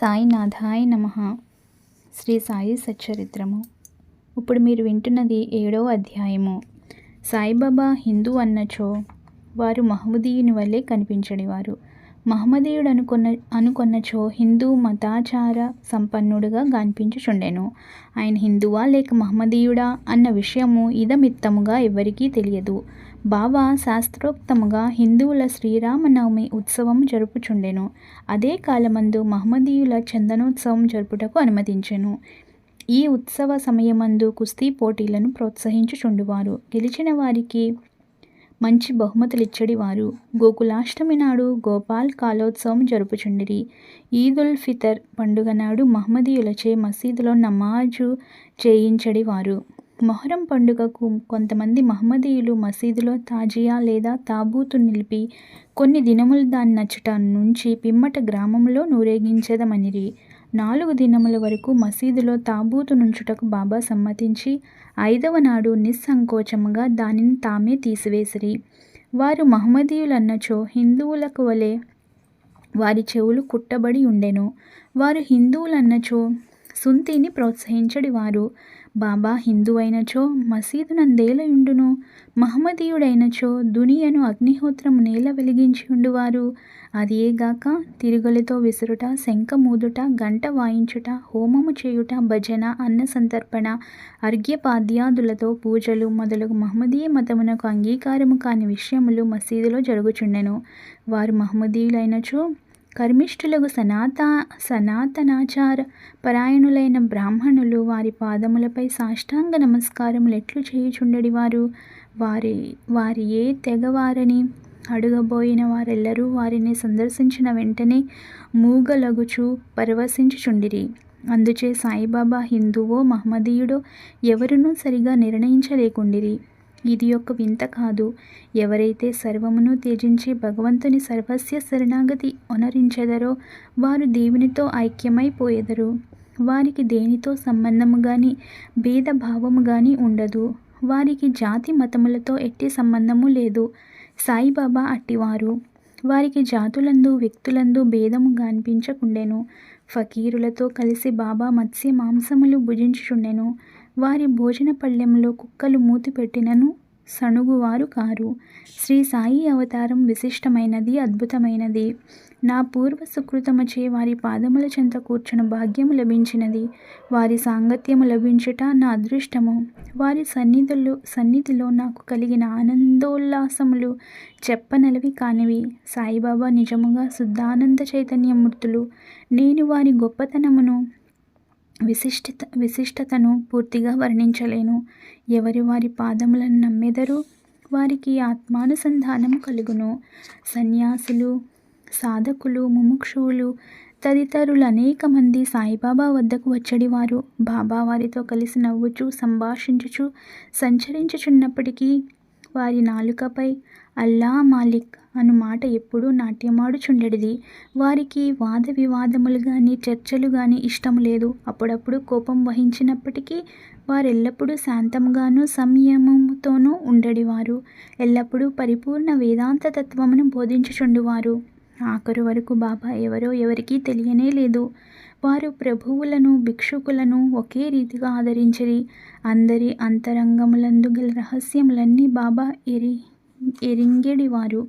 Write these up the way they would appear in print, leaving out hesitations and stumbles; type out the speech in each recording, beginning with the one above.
సాయినాథాయ నమః. శ్రీ సాయి సచ్చరిత్రము. ఇప్పుడు మీరు వింటున్నది 7వ అధ్యాయము. సాయిబాబా హిందూ అన్నచో వారు మహమ్మదీయుని వలె కనిపించడివారు. మహమ్మదీయుడు అనుకొన్నచో హిందూ మతాచార సంపన్నుడుగా గాన్పించుచుండెను. ఆయన హిందువా లేక మహమ్మదీయుడా అన్న విషయము ఇదమిత్తముగా ఎవ్వరికీ తెలియదు. బాబా శాస్త్రోక్తముగా హిందువుల శ్రీరామనవమి ఉత్సవం జరుపుచుండెను. అదే కాలమందు మహమ్మదీయుల చందనోత్సవం జరుపుటకు అనుమతించెను. ఈ ఉత్సవ సమయమందు కుస్తీ పోటీలను ప్రోత్సహించుచుండువారు. గెలిచిన వారికి మంచి బహుమతులిచ్చడివారు. గోకులాష్టమి నాడు గోపాల్ కాలోత్సవం జరుపుచుండిరి. ఈదుల్ ఫితర్ పండుగ నాడు మహమ్మదీయులచే మసీదులో నమాజు చేయించడివారు. మొహరం పండుగకు కొంతమంది మహమ్మదీయులు మసీదులో తాజియా లేదా తాబూతు నిలిపి కొన్ని దినములు దాని నచ్చట నుంచి పిమ్మట గ్రామంలో నూరేగించెదమనిరి. 4 దినముల వరకు మసీదులో తాబూతు నుంచుటకు బాబా సమ్మతించి 5వ నాడు నిస్సంకోచముగా దానిని తామే తీసివేసిరి. వారు మహమ్మదీయులన్నచో హిందువులకు వలె వారి చెవులు కుట్టబడి ఉండెను. వారు హిందువులన్నచో సుంతిని ప్రోత్సహించడివారు. బాబా హిందువైనచో మసీదు నందేలయుండును, మహమ్మదీయుడైనచో దునియను అగ్నిహోత్రము నేల వెలిగించి ఉండువారు. అదియేగాక తిరుగలితో విసురుట, శంఖమూదుట, గంట వాయించుట, హోమము చేయుట, భజన, అన్న సంతర్పణ, అర్ఘ్యపాద్యాదులతో పూజలు మొదలగు మహమ్మదీయ మతమునకు అంగీకారము కాని విషయములు మసీదులో జరుగుచుండెను. వారు మహమ్మదీయులైనచో కర్మిష్ఠులకు సనాతనాచార పరాయణులైన బ్రాహ్మణులు వారి పాదములపై సాష్టాంగ నమస్కారములెట్లు చేయుచుండెడివారు. వారి ఏ తెగవారని అడుగబోయిన వారెల్లరూ వారిని సందర్శించిన వెంటనే మూగలగుచు పరవశించుచుండిరి. అందుచే సాయిబాబా హిందువో మహమ్మదీయుడో ఎవరునూ సరిగా నిర్ణయించలేకుండిరి. ఇది ఒక వింత కాదు. ఎవరైతే సర్వమును త్యజించి భగవంతుని సర్వస్య శరణాగతి ఒనరించెదరో వారు దేవునితో ఐక్యమైపోయెదరు. వారికి దేనితో సంబంధము గాని భేదభావము గాని ఉండదు. వారికి జాతి మతములతో ఎట్టి సంబంధము లేదు. సాయిబాబా అట్టివారు. వారికి జాతులందు వ్యక్తులందు భేదము గాన్పించకుండెను. ఫకీరులతో కలిసి బాబా మత్స్య మాంసములు భుజించుచుండెను. వారి భోజన పళ్ళెంలో కుక్కలు మూతి పెట్టినను సణుగువారు కారు. శ్రీ సాయి అవతారం విశిష్టమైనది, అద్భుతమైనది. నా పూర్వ సుకృతముచే వారి పాదముల చెంత కూర్చున్న భాగ్యము లభించినది. వారి సాంగత్యము లభించుట నా అదృష్టము. వారి సన్నిధిలో నాకు కలిగిన ఆనందోల్లాసములు చెప్పనలవి కానివి. సాయిబాబా నిజముగా శుద్ధానంద చైతన్యమూర్తులు. నేను వారి గొప్పతనమును విశిష్టతను పూర్తిగా వర్ణించలేను. ఎవరి వారి పాదములను నమ్మెదరో వారికి ఆత్మానుసంధానము కలుగును. సన్యాసులు, సాధకులు, ముముక్షువులు తదితరులు అనేక మంది సాయిబాబా వద్దకు వచ్చడివారు. బాబా వారితో కలిసి నవ్వుచూ సంభాషించుచు సంచరించుచున్నప్పటికీ వారి నాలుకపై అల్లా మాలిక్ అను మాట ఎప్పుడూ నాట్యమాడుచుండెడిది. వారికి వాద వివాదములు గాని చర్చలు గాని ఇష్టము లేదు. అప్పుడప్పుడు కోపం వహించినప్పటికీ వారెల్లప్పుడూ శాంతముగాను సంయమముతోనూ ఉండడివారు. ఎల్లప్పుడూ పరిపూర్ణ వేదాంత తత్వమును బోధించుచుండువారు. ఆఖరు వరకు బాబా ఎవరో ఎవరికీ తెలియనే లేదు. వారు ప్రభువులను, భిక్షుకులను ఒకే రీతిగా ఆదరించిరి. అందరి అంతరంగములందు గల రహస్యములన్నీ బాబా ఎరింగెడివారు.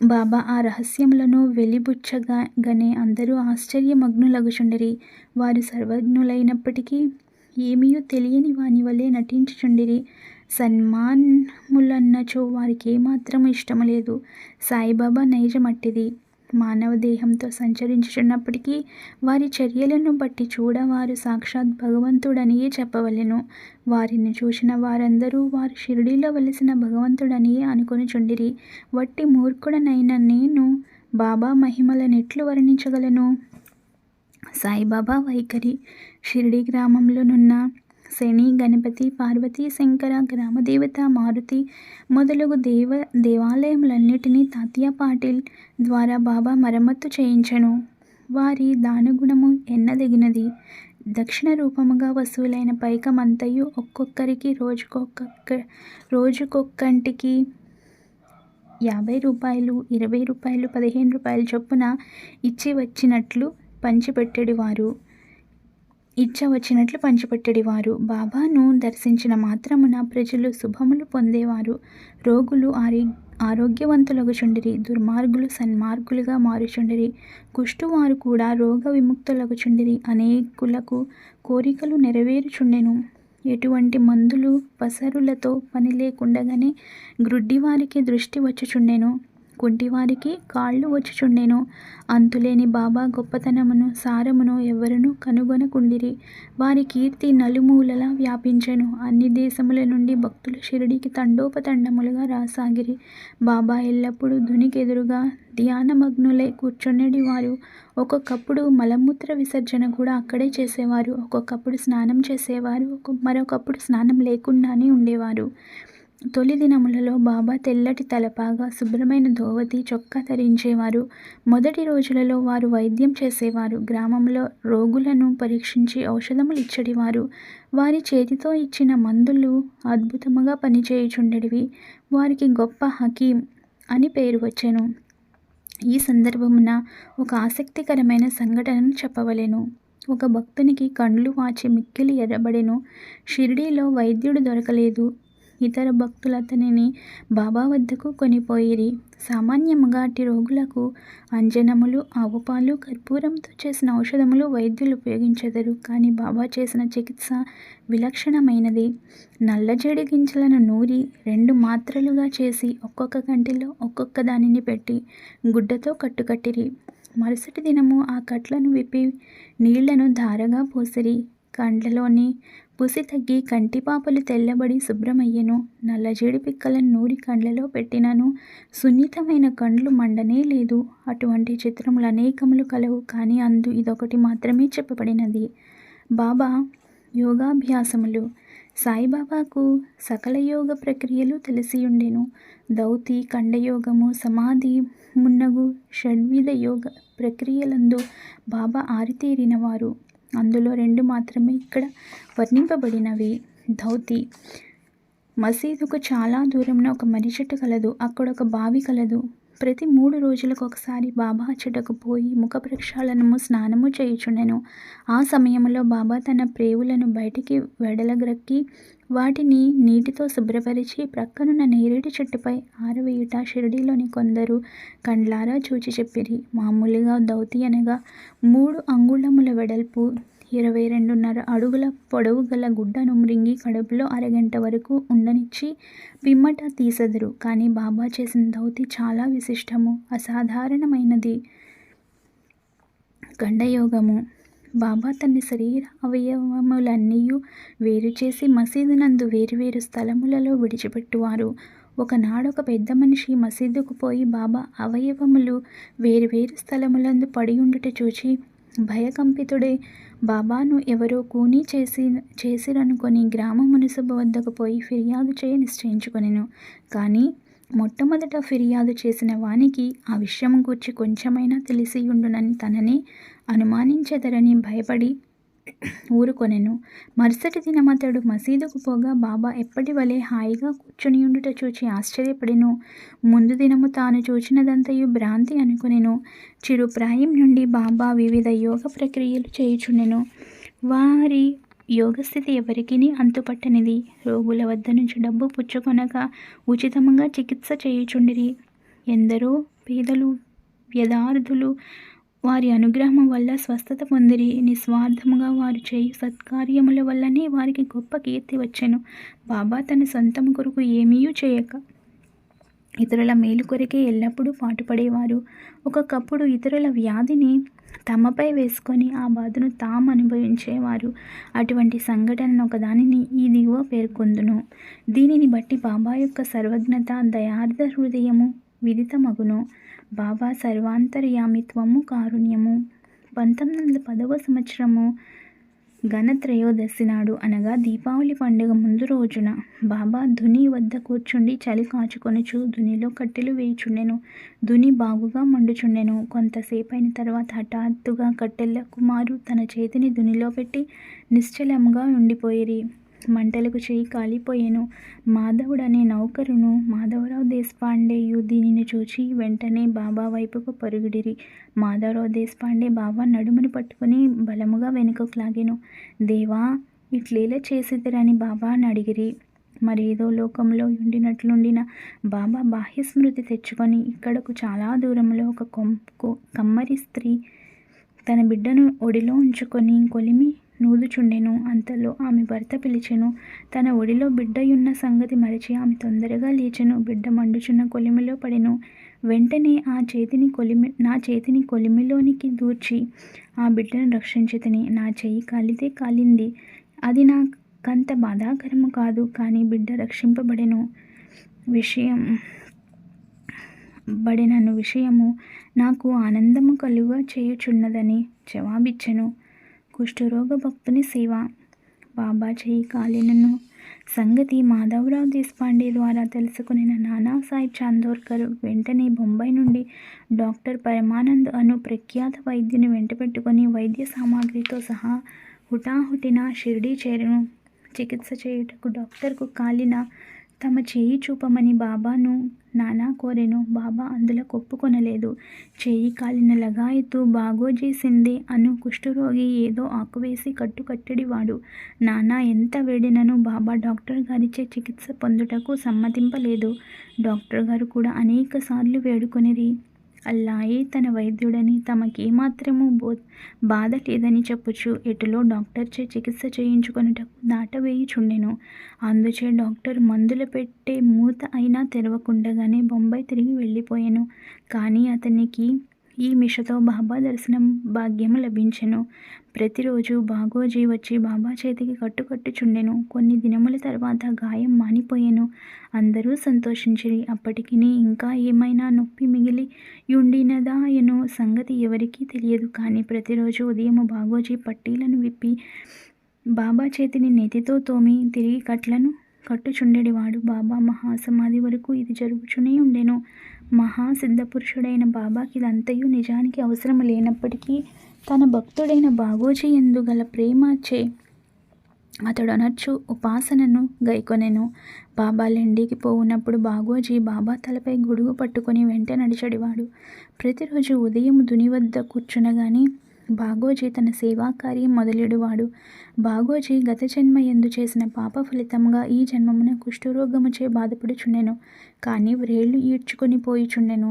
బాబా ఆ రహస్యములను వెలిబుచ్చగనే అందరూ ఆశ్చర్యమగ్నులగుచుండిరి. వారు సర్వజ్ఞులైనప్పటికీ ఏమియూ తెలియని వాని వలె నటించుచుండిరి. సన్మానములన్నచో వారికేమాత్రము ఇష్టము లేదు. సాయిబాబా నైజమట్టిది. మానవ దేహంతో సంచరించుచున్నప్పటికీ వారి చర్యలను బట్టి చూడ వారు సాక్షాత్ భగవంతుడనియే చెప్పవలెను. వారిని చూసిన వారందరూ వారు షిరిడీలో వెలిసిన భగవంతుడనియే అనుకొనుచుండిరి. వట్టి మూర్ఖుడనైన నేను బాబా మహిమలనెట్లు వర్ణించగలను? సాయిబాబా వైఖరి. షిరిడీ గ్రామంలోనున్న శని, గణపతి, పార్వతీ, శంకర, గ్రామదేవత, మారుతి మొదలగు దేవాలయములన్నిటినీ తాత్యా పాటిల్ ద్వారా బాబా మరమ్మత్తు చేయించెను. వారి దానగుణము ఎన్నదగినది. దక్షిణ రూపముగా వసూలైన పైకమంతయు ఒక్కొక్కరికి రోజుకొక్కంటికి 50 రూపాయలు, 20 రూపాయలు, 15 రూపాయలు చొప్పున ఇచ్చి వచ్చినట్లు పంచిపెట్టెడివారు. ఇచ్చ వచ్చినట్లు పంచిపెట్టెడివారు. బాబాను దర్శించిన మాత్రమున ప్రజలు శుభములు పొందేవారు. రోగులు ఆరోగ్యవంతులగుచుండిరి. దుర్మార్గులు సన్మార్గులుగా మారుచుండిరి. కుష్టువారు కూడా రోగ విముక్తులగుచుండిరి. అనేకులకు కోరికలు నెరవేరుచుండెను. ఎటువంటి మందులు పసరులతో పని లేకుండగానే గ్రుడ్డివారికి దృష్టి వచ్చుచుండెను. కుంటివారికి కాళ్ళు వచ్చుచుండెను. అంతులేని బాబా గొప్పతనమును సారమును ఎవరునూ కనుగొనకుండిరి. వారి కీర్తి నలుమూలలా వ్యాపించెను. అన్ని దేశముల నుండి భక్తులు షిరిడీకి తండోపతండములుగా రాసాగిరి. బాబా ఎల్లప్పుడూ ధునికెదురుగా ధ్యానమగ్నులై కూర్చుండేవారు. ఒక్కొక్కప్పుడు మలమూత్ర విసర్జన కూడా అక్కడే చేసేవారు. ఒక్కొక్కప్పుడు స్నానం చేసేవారు. మరొకప్పుడు స్నానం లేకుండానే ఉండేవారు. తొలి దినములలో బాబా తెల్లటి తలపాగా శుభ్రమైన ధోవతి చొక్కా ధరించేవారు. మొదటి రోజులలో వారు వైద్యం చేసేవారు. గ్రామంలో రోగులను పరీక్షించి ఔషధములు ఇచ్చడివారు. వారి చేతితో ఇచ్చిన మందులు అద్భుతముగా పనిచేయుచుండెడివి. వారికి గొప్ప హకీం అని పేరు వచ్చెను. ఈ సందర్భమున ఒక ఆసక్తికరమైన సంఘటనను చెప్పవలెను. ఒక భక్తునికి కండ్లు వాచి మిక్కిలి ఎర్రబడెను. షిరిడీలో వైద్యుడు దొరకలేదు. ఇతర భక్తులు అతనిని బాబా వద్దకు కొనిపోయిరి. సామాన్యముగా అట్టి రోగులకు అంజనములు, ఆవుపాలు, కర్పూరంతో చేసిన ఔషధములు వైద్యులు ఉపయోగించెదరు. కానీ బాబా చేసిన చికిత్స విలక్షణమైనది. నల్లజేడి గింజలను నూరి 2 మాత్రలుగా చేసి ఒక్కొక్క కంటిలో ఒక్కొక్క దానిని పెట్టి గుడ్డతో కట్టుకట్టిరి. మరుసటి దినము ఆ కట్లను విప్పి నీళ్లను ధారగా పోసిరి. కండ్లలోని పుసి తగ్గి కంటిపాపలు తెల్లబడి శుభ్రమయ్యెను. నల్లజేడి పిక్కలను నూరి కండ్లలో పెట్టినను సున్నితమైన కండ్లు మండనే లేదు. అటువంటి చిత్రములు అనేకములు కలవు. కానీ అందు ఇదొకటి మాత్రమే చెప్పబడినది. బాబా యోగాభ్యాసములు. సాయిబాబాకు సకల యోగ ప్రక్రియలు తెలిసియుండెను. దౌతి, ఖండయోగము, సమాధి మున్నగు షడ్విధ యోగ ప్రక్రియలందు బాబా ఆరితేరినవారు. అందులో 2 మాత్రమే ఇక్కడ వర్ణింపబడినవి. దౌతి. మసీదుకు చాలా దూరంలో ఒక మర్రి చెట్టు కలదు. అక్కడొక బావి కలదు. ప్రతి 3 రోజులకు ఒకసారి బాబా అచ్చటకు పోయి ముఖ ప్రక్షాళనము, స్నానము చేయుచుండెను. ఆ సమయంలో బాబా తన ప్రేవులను బయటికి వెడలగ్రక్కి వాటిని నీటితో శుభ్రపరిచి ప్రక్కనున్న నేరేడు చెట్టుపై ఆరవేయుట షిరిడీలోని కొందరు కండ్లారా చూచి చెప్పిరి. మామూలుగా దౌతి అనగా 3 అంగుళముల వెడల్పు, 22.5 అడుగుల పొడవు గల గుడ్డను మృంగి కడుపులో అరగంట వరకు ఉండనిచ్చి పిమ్మట తీసెదరు. కానీ బాబా చేసిన దౌతి చాలా విశిష్టము, అసాధారణమైనది. ఖండయోగము. బాబా తన శరీర అవయవములన్నీయు వేరుచేసి మసీదునందు వేరువేరు స్థలములలో విడిచిపెట్టువారు. ఒకనాడొక పెద్ద మనిషి మసీదుకు పోయి బాబా అవయవములు వేరువేరు స్థలములందు పడియుండుట చూచి భయకంపితుడై బాబాను ఎవరో కూనీ చేసిరనుకొని గ్రామ మున్సిపు వద్దకు పోయి ఫిర్యాదు చేయ నిశ్చయించుకొనెను. కానీ మొట్టమొదట ఫిర్యాదు చేసిన వానికి ఆ విషయం గూర్చి కొంచెమైనా తెలిసియుండునని తననే అనుమానించెదరని భయపడి ఊరుకొనెను. మరుసటి దినమతడు మసీదుకు పోగా బాబా ఎప్పటి వలె హాయిగా కూర్చునియుండుట చూచి ఆశ్చర్యపడెను. ముందు దినము తాను చూచినదంతయు భ్రాంతి అనుకొనెను. చిరుప్రాయం నుండి బాబా వివిధ యోగ ప్రక్రియలు చేయుచుండెను. వారి యోగస్థితి ఎవరికిని అంతుపట్టనిది. రోగుల వద్ద నుంచి డబ్బు పుచ్చుకొనక ఉచితముగా చికిత్స చేయుచుండిరి. ఎందరో పేదలు, వ్యధార్థులు వారి అనుగ్రహం వల్ల స్వస్థత పొందిరి. నిస్వార్థముగా వారు చేయు సత్కార్యముల వల్లనే వారికి గొప్ప కీర్తి వచ్చెను. బాబా తన సొంతము కొరకు ఏమీయూ చేయక ఇతరుల మేలు కొరకే ఎల్లప్పుడూ పాటుపడేవారు. ఒక్కొక్కప్పుడు ఇతరుల వ్యాధిని తమపై వేసుకొని ఆ బాధను తాము అనుభవించేవారు. అటువంటి సంఘటనను ఒకదానిని ఈ దిగువ పేర్కొందును. దీనిని బట్టి బాబా యొక్క సర్వజ్ఞత, దయార్ద్ర హృదయము విదితమగును. బాబా సర్వాంతర్యామిత్వము, కారుణ్యము. 1910వ సంవత్సరము గణత్రయోదశి నాడు అనగా దీపావళి పండుగ ముందు రోజున బాబా ధుని వద్ద కూర్చుండి చలి కాచుకొనుచు ధునిలో కట్టెలు వేయుచుండెను. ధుని బాగుగా మండుచుండెను. కొంతసేపైన తర్వాత హఠాత్తుగా కట్టెల కుమారు తన చేతిని ధునిలో పెట్టి నిశ్చలముగా ఉండిపోయిరి. మంటలకు చేయి కాలిపోయెను. మాధవుడనే నౌకరును మాధవరావు దేశపాండేయు దీనిని చూచి వెంటనే బాబా వైపుకు పరుగుడిరి. మాధవరావు దేశపాండే బాబా నడుమును పట్టుకుని బలముగా వెనుకకు లాగెను. దేవా, ఇట్లేలా చేసిదిరని బాబాను అడిగిరి. మరేదో లోకంలో ఉండినట్లుండిన బాబా బాహ్యస్మృతి తెచ్చుకొని ఇక్కడకు చాలా దూరంలో ఒక కమ్మరి స్త్రీ తన బిడ్డను ఒడిలో ఉంచుకొని కొలిమి నూదుచుండెను. అంతలో ఆమె భర్త పిలిచెను. తన ఒడిలో బిడ్డయున్న సంగతి మరచి ఆమె తొందరగా లేచెను. బిడ్డ మండుచున్న కొలిమిలో పడెను. వెంటనే నా చేతిని కొలిమిలోనికి దూర్చి ఆ బిడ్డను రక్షించితిని. నా చెయ్యి కాలితే కాలింది, అది నాకంత బాధాకరము కాదు, కానీ బిడ్డ రక్షింపబడెను విషయము నాకు ఆనందము కలుగ చేయుచున్నదని జవాబిచ్చెను. కుష్ఠరోగ భక్తుని సేవ. బాబా చెయ్యి కాలినను సంగతి మాధవరావు దేశపాండే ద్వారా తెలుసుకునిన నానాసాహెబ్ చాందోర్కర్ వెంటనే బొంబాయి నుండి డాక్టర్ పరమానంద్ అను ప్రఖ్యాత వైద్యుని వెంటపెట్టుకుని వైద్య సామాగ్రితో సహా హుటాహుటిన షిరిడీ చేరెను. చికిత్స చేయుటకు డాక్టర్కు కాలిన తమ చేయి చూపమని బాబాను నానా కోరెను. బాబా అందులో ఒప్పుకొనలేదు. చేయి కాలిన లగాయతు బాగోజీ సిందే అను కుష్ఠరోగి ఏదో ఆకువేసి కట్టెడివాడు. నానా ఎంత వేడినను బాబా డాక్టర్ గారిచే చికిత్స పొందుటకు సమ్మతింపలేదు. డాక్టర్ గారు కూడా అనేక సార్లు వేడుకొనిరి. అల్లాయే తన వైద్యుడని తమకేమాత్రము బాధ లేదని చెప్పుచు ఎటులో డాక్టర్చే చికిత్స చేయించుకొనుటకు దాటవేయుచుండెను. అందుచే డాక్టర్ మందులు పెట్టే మూత అయినా తెరవకుండగానే బొంబాయి తిరిగి వెళ్ళిపోయెను. కానీ అతనికి ఈ మిషతో బాబా దర్శనం భాగ్యము లభించెను. ప్రతిరోజు బాగోజీ వచ్చి బాబా చేతికి కట్టుచుండెను. కొన్ని దినముల తర్వాత గాయం మానిపోయెను. అందరూ సంతోషించిరి. అప్పటికిని ఇంకా ఏమైనా నొప్పి మిగిలి యుండినదాయనో సంగతి ఎవరికీ తెలియదు. కానీ ప్రతిరోజు ఉదయము బాగోజీ పట్టీలను విప్పి బాబా చేతిని నేతితో తోమి తిరిగి కట్టుచుండెడివాడు. బాబా మహాసమాధి వరకు ఇది జరుగుచునే ఉండెను. మహాసిద్ధపురుషుడైన బాబాకి ఇదంతయు నిజానికి అవసరము లేనప్పటికీ తన భక్తుడైన బాగోజీ యందు గల ప్రేమచే అతడనర్చు ఉపాసనను గైకొనెను. బాబా లెండికి పోవునప్పుడు బాగోజీ బాబా తలపై గొడుగు పట్టుకొని వెంట నడిచెడివాడు. ప్రతిరోజు ఉదయం దుని వద్ద కూర్చునగానే బాగోజీ తన సేవాకార్యం మొదలెడువాడు. బాగోజీ గత జన్మయందు చేసిన పాప ఫలితంగా ఈ జన్మమున కుష్ఠరోగముచే బాధపడుచుండెను. కానీ వ్రేళ్లు ఈడ్చుకొని పోయిచుండెను.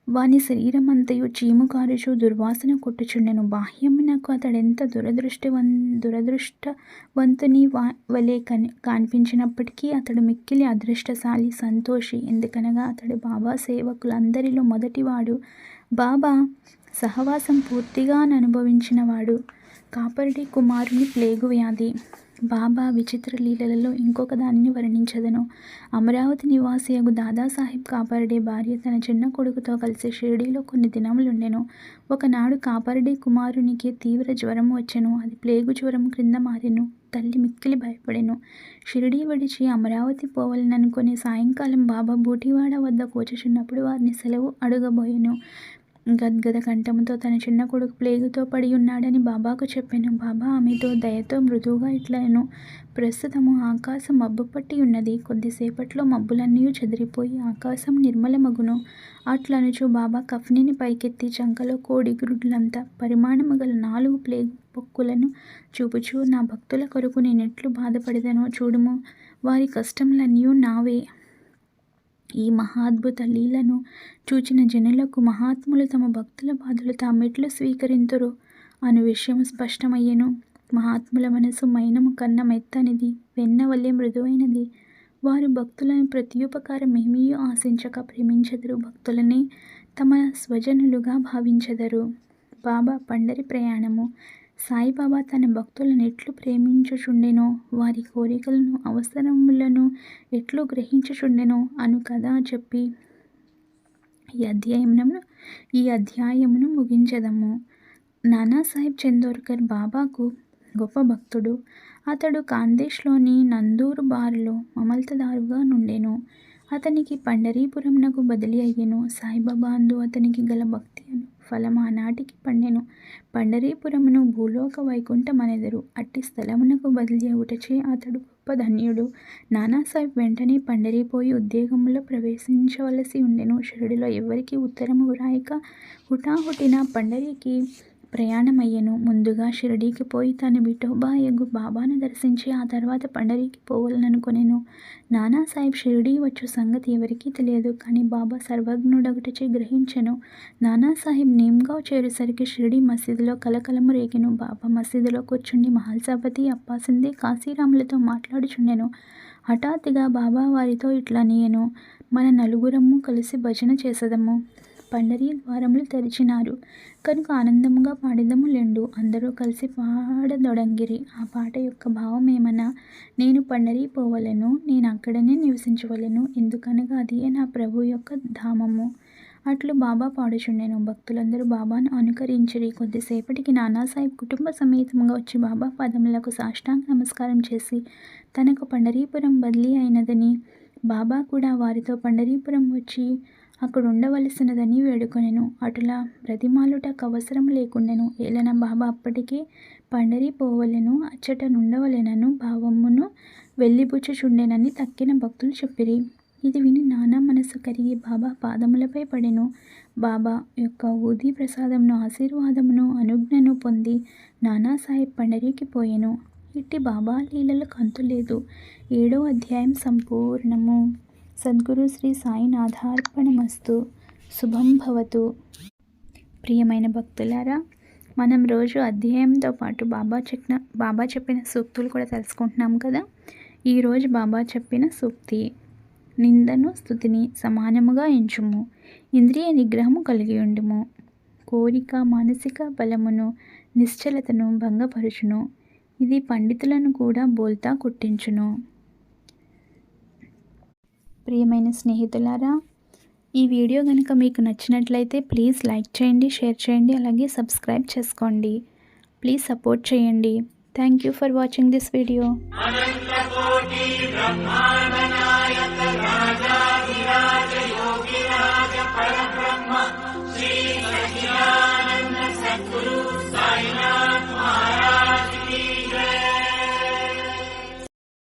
వాని శరీరమంతయు చీము కారుచు దుర్వాసన కొట్టుచుండెను. బాహ్యమునకు అతడెంత దురదృష్టవంతుని వలె కనిపించినప్పటికీ అతడు మిక్కిలి అదృష్టశాలి, సంతోషి. ఎందుకనగా అతడు బాబా సేవకులందరిలో మొదటివాడు. బాబా సహవాసం పూర్తిగా అనుభవించినవాడు. కాపర్డి కుమారుని ప్లేగు వ్యాధి. బాబా విచిత్ర లీలలలో ఇంకొక దానిని వర్ణించదను. అమరావతి నివాసియగు దాదాసాహెబ్ కాపర్డే భార్య తన చిన్న కొడుకుతో కలిసి షిరిడీలో కొన్ని దినములుండెను. ఒకనాడు కాపర్డే కుమారునికి తీవ్ర జ్వరం వచ్చెను. అది ప్లేగు జ్వరం క్రింద మారెను. తల్లి మిక్కిలి భయపడెను. షిరిడీ విడిచి అమరావతి పోవలననుకుని సాయంకాలం బాబా బూటివాడ వద్ద కూర్చుచున్నప్పుడు వారిని సెలవు అడుగబోయెను. గద్గద కంఠముతో తన చిన్న కొడుకు ప్లేగుతో పడి ఉన్నాడని బాబాకు చెప్పెను. బాబా ఆమెతో దయతో మృదువుగా ఇట్లనెను, ప్రస్తుతము ఆకాశం మబ్బు పట్టి ఉన్నది. కొద్దిసేపట్లో మబ్బులన్నీ చెదిరిపోయి ఆకాశం నిర్మలమగును. అట్లనుచు బాబా కఫ్నిని పైకెత్తి చంకలో కోడి గ్రుడ్లంత పరిమాణము గల 4 ప్లేగు పొక్కులను చూపుచూ, నా భక్తుల కొరకు నేనెట్లు బాధపడెదనో చూడుము, వారి కష్టములన్నీ నావే. ఈ మహాద్భుత లీలను చూచిన జనులకు మహాత్ములు తమ భక్తుల బాధలు తామెట్లు స్వీకరింతురో అను విషయము స్పష్టమయ్యెను. మహాత్ముల మనసు మైనము కన్న మెత్తనిది, వెన్న వలె మృదువైనది. వారు భక్తులను ప్రత్యుపకారమేమీయూ ఆశించక ప్రేమించెదరు. భక్తులనే తమ స్వజనులుగా భావించెదరు. బాబా పండరి ప్రయాణము. సాయిబాబా తన భక్తులను ఎట్లు ప్రేమించుచుండెనో, వారి కోరికలను అవసరములను ఎట్లు గ్రహించుచుండెనో అను కథ చెప్పి ఈ అధ్యాయమును ముగించెదము. నానాసాహెబ్ చందోర్కర్ బాబాకు గొప్ప భక్తుడు. అతడు కాందేశ్లోని నందూరు బారులో మమల్తదారుగా నుండెను. అతనికి పండరీపురంనకు బదిలీ అయ్యెను. సాయిబాబా అందు అతనికి గల భక్తి అను ఫలం ఆనాటికి పండెను. పండరీపురమును భూలోక వైకుంఠమనెదరు. అట్టి స్థలమునకు బదిలీ అగుటచే అతడు గొప్ప ధన్యుడు. నానాసాహెబ్ వెంటనే పండరీపోయి ఉద్యోగములో ప్రవేశించవలసి ఉండెను. షిరిడిలో ఎవ్వరికీ ఉత్తరము వ్రాయక హుటాహుటిన పండరీకి ప్రయాణమయ్యెను. ముందుగా షిరిడీకి పోయి తన విఠోబా యగు బాబాను దర్శించి ఆ తర్వాత పండరీకి పోవలననుకొనెను. నానాసాహెబ్ షిరిడీ వచ్చు సంగతి ఎవరికీ తెలియదు. కానీ బాబా సర్వజ్ఞుడగుటచే గ్రహించెను. నానాసాహెబ్ నీమ్గావ్ చేరేసరికి షిరిడీ మసీదులో కలకలము రేగెను. బాబా మసీదులో కూర్చుండి మహల్సాపతి, అప్పాసిందే, కాశీరాములతో మాట్లాడుచుండెను. హఠాత్తుగా బాబా వారితో ఇట్లనియెను, మన నలుగురము కలిసి భజన చేసెదము. పండరీ ద్వారములు తెరిచినారు కనుక ఆనందముగా పాడెదము లెండు. అందరూ కలిసి పాడదొడంగిరి. ఆ పాట యొక్క భావమేమనా, నేను పండరీ పోవలెను, నేను అక్కడనే నివసించవలెను, ఎందుకనగా అదియే నా ప్రభు యొక్క ధామము. అట్లు బాబా పాడుచుండెను. భక్తులందరూ బాబాను అనుకరించిరి. కొద్దిసేపటికి నానాసాహెబ్ కుటుంబ సమేతముగా వచ్చి బాబా పాదములకు సాష్టాంగ నమస్కారం చేసి తనకు పండరీపురం బదిలీ అయినదని, బాబా కూడా వారితో పండరీపురం వచ్చి అక్కడుండవలసినదని వేడుకొనెను. అటులా బ్రతిమాలుటకు అవసరం లేకుండెను. ఏలన బాబా అప్పటికే పండరీ పోవలెను, అచ్చట నుండవలెనను భావమును వెళ్ళిబుచ్చుచుండెనని తక్కిన భక్తులు చెప్పిరి. ఇది విని నానా మనసు కరిగి బాబా పాదములపై పడెను. బాబా యొక్క ఊదీ ప్రసాదమును, ఆశీర్వాదమును, అనుజ్ఞను పొంది నానాసాహెబ్ పండరీకి పోయెను. ఇట్టి బాబా లీలలకు అంతులేదు. 7వ అధ్యాయం సంపూర్ణము. సద్గురు శ్రీ సాయినాథార్పణమస్తు. శుభం భవతు. ప్రియమైన భక్తులారా, మనం రోజు అధ్యాయంతో పాటు బాబా చెప్పిన సూక్తులు కూడా తెలుసుకుంటున్నాం కదా. ఈరోజు బాబా చెప్పిన సూక్తి, నిందను స్తుతిని సమానముగా ఎంచుము, ఇంద్రియ నిగ్రహము కలిగి ఉండుము, కోరిక మానసిక బలమును నిశ్చలతను భంగపరుచును, ఇది పండితులను కూడా బోల్తా కొట్టించును. ప్రియమైన స్నేహితులారా, ఈ వీడియో కనుక మీకు నచ్చినట్లయితే ప్లీజ్ లైక్ చేయండి, షేర్ చేయండి, అలాగే సబ్స్క్రైబ్ చేసుకోండి. ప్లీజ్ సపోర్ట్ చేయండి. Thank you for watching this video.